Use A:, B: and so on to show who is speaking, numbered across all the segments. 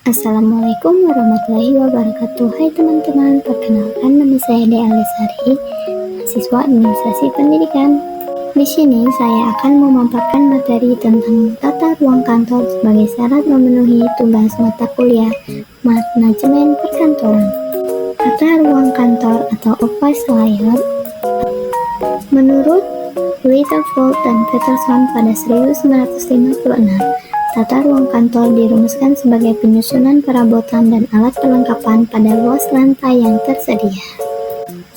A: Assalamualaikum warahmatullahi wabarakatuh. Hai teman-teman, perkenalkan nama saya Dea Lesari, mahasiswa Administrasi Pendidikan. Di sini saya akan memaparkan materi tentang tata ruang kantor sebagai syarat memenuhi tugas mata kuliah Manajemen Perkantoran. Tata ruang kantor atau office layout menurut Litterford dan Peterson pada 1956, tata ruang kantor dirumuskan sebagai penyusunan perabotan dan alat perlengkapan pada luas lantai yang tersedia.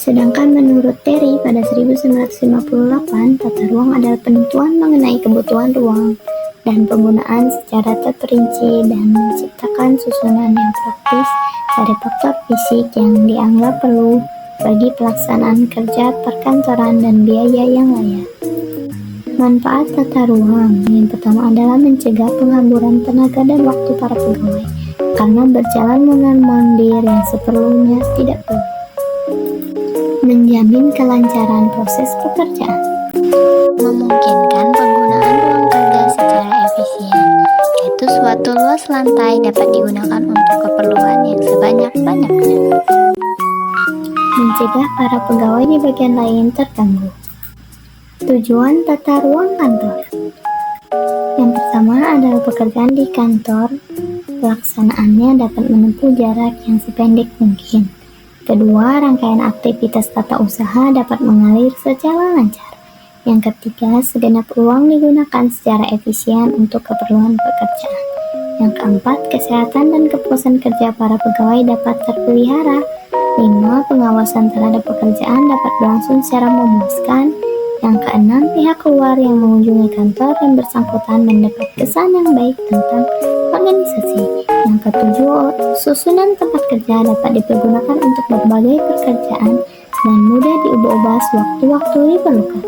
A: Sedangkan menurut Terry pada 1958, tata ruang adalah penentuan mengenai kebutuhan ruang dan penggunaan secara terperinci dan menciptakan susunan yang praktis dari faktor fisik yang dianggap perlu bagi pelaksanaan kerja perkantoran dan biaya yang layak. Manfaat tata ruang yang pertama adalah mencegah penghamburan tenaga dan waktu para pegawai karena berjalan mondar-mandir yang seperlunya tidak perlu. Menjamin kelancaran proses pekerjaan, memungkinkan penggunaan ruang kerja secara efisien, yaitu suatu luas lantai dapat digunakan untuk keperluan yang sebanyak-banyaknya. Mencegah para pegawai di bagian lain terganggu. Tujuan tata ruang kantor. Yang pertama adalah pekerjaan di kantor, pelaksanaannya dapat menempuh jarak yang sependek mungkin. Kedua, rangkaian aktivitas tata usaha dapat mengalir secara lancar. Yang ketiga, segenap ruang digunakan secara efisien untuk keperluan pekerjaan. Yang keempat, kesehatan dan kepuasan kerja para pegawai dapat terpelihara. 5. Pengawasan terhadap pekerjaan dapat berlangsung secara memuaskan. Yang keenam, pihak luar yang mengunjungi kantor yang bersangkutan mendapat kesan yang baik tentang organisasi. Yang ketujuh, susunan tempat kerja dapat dipergunakan untuk berbagai pekerjaan dan mudah diubah-ubah sewaktu-waktu diperlukan.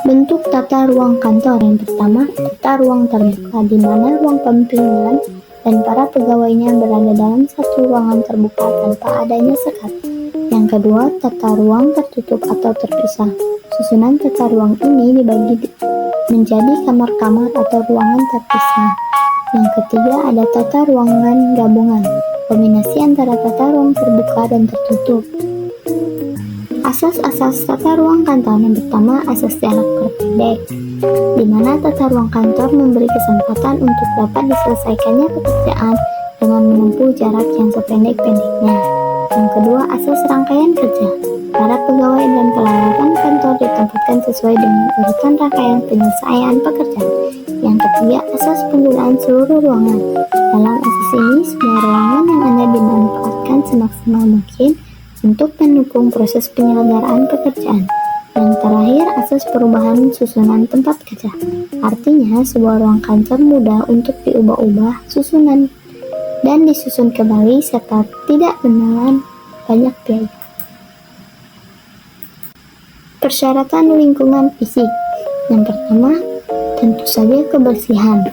A: Bentuk tata ruang kantor. Yang pertama, tata ruang terbuka di mana ruang pimpinan dan para pegawainya berada dalam satu ruangan terbuka tanpa adanya sekat. Yang kedua, tata ruang tertutup atau terpisah. Susunan tata ruang ini dibagi menjadi kamar-kamar atau ruangan terpisah. Yang ketiga, ada tata ruangan gabungan, kombinasi antara tata ruang terbuka dan tertutup. Asas-asas tata ruang kantor. Yang pertama, asas jarak terpendek, di mana tata ruang kantor memberi kesempatan untuk dapat diselesaikannya pekerjaan dengan menempuh jarak yang sependek-pendeknya. Yang kedua, asas rangkaian kerja. Para pegawai dan peralatan kantor ditempatkan sesuai dengan urutan rangkaian penyelesaian pekerjaan. Yang ketiga, asas penggunaan seluruh ruangan. Dalam asas ini, semua ruangan yang ada dimanfaatkan semaksimal mungkin untuk mendukung proses penyelenggaraan pekerjaan. Yang terakhir, asas perubahan susunan tempat kerja. Artinya, sebuah ruang kantor mudah untuk diubah-ubah susunan dan disusun kembali serta tidak menelan banyak biaya. Persyaratan lingkungan fisik. Yang pertama, tentu saja kebersihan.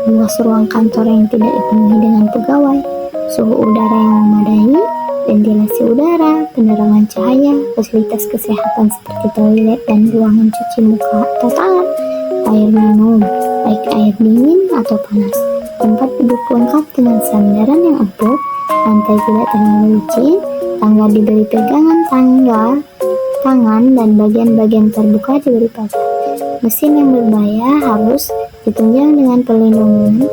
A: Luas ruang kantor yang tidak dipenuhi dengan pegawai, suhu udara yang memadai, ventilasi udara, penerangan cahaya, fasilitas kesehatan seperti toilet dan ruangan cuci muka atau tangan, air minum, baik air dingin atau panas, tempat duduk lengkap dengan sandaran yang empuk, lantai tidak terlalu licin, tangga diberi pegangan tangan dan bagian-bagian terbuka diberi pagar. Mesin yang berbahaya harus ditunjang dengan pelindungan.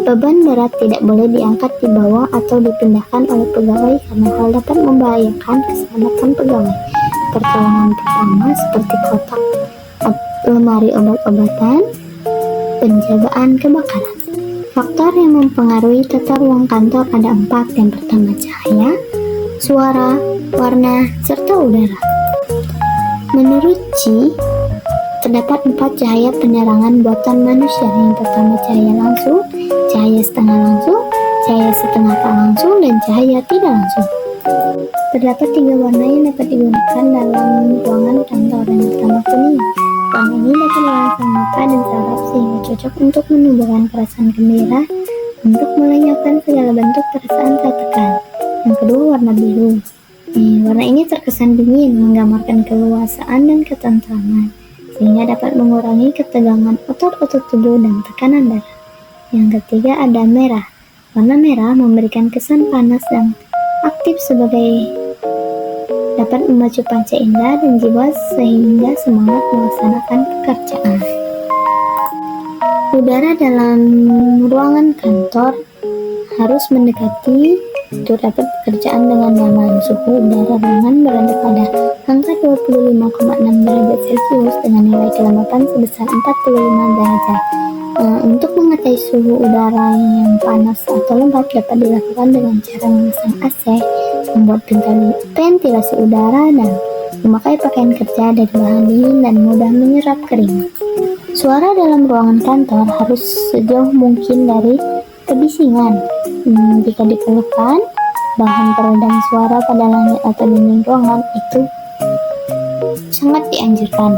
A: Beban berat tidak boleh diangkat di bawah atau dipindahkan oleh pegawai karena hal dapat membahayakan keselamatan pegawai. Pertolongan pertama seperti kotak, lemari obat-obatan, penjagaan kebakaran. Faktor yang mempengaruhi tata ruang kantor ada 4. Yang pertama, cahaya, suara, warna, serta udara. Menurut Chi, terdapat 4 cahaya penerangan buatan manusia. Yang pertama, cahaya langsung, cahaya setengah langsung, cahaya setengah tak langsung, dan cahaya tidak langsung. Terdapat 3 warna yang dapat digunakan dalam ruangan kantor. Yang pertama, kuning. Warna ini dapat merangsang mata dan saraf sehingga cocok untuk menumbuhkan perasaan gembira, untuk melenyapkan segala bentuk perasaan tertekan. Yang kedua, warna biru. Warna ini terkesan dingin, menggambarkan keluasaan dan ketentraman, sehingga dapat mengurangi ketegangan otot-otot tubuh dan tekanan darah. Yang ketiga ada merah. Warna merah memberikan kesan panas dan aktif sebagai dapat memacu panca indera dan jiwa sehingga semangat melaksanakan pekerjaan. Udara dalam ruangan kantor harus mendekati untuk dapat pekerjaan dengan nyaman. Suhu udara ruangan berada pada angka 25,6 derajat Celcius dengan nilai kelembapan sebesar 45 derajat. Untuk mengetahui suhu udara yang panas atau lembab dapat dilakukan dengan cara memasang AC, membuat ventilasi udara, dan memakai pakaian kerja dari bahan dingin dan mudah menyerap keringat. Suara dalam ruangan kantor harus sejauh mungkin dari kebisingan. Jika diperlukan, bahan peredam suara pada langit atau dinding ruangan itu sangat dianjurkan.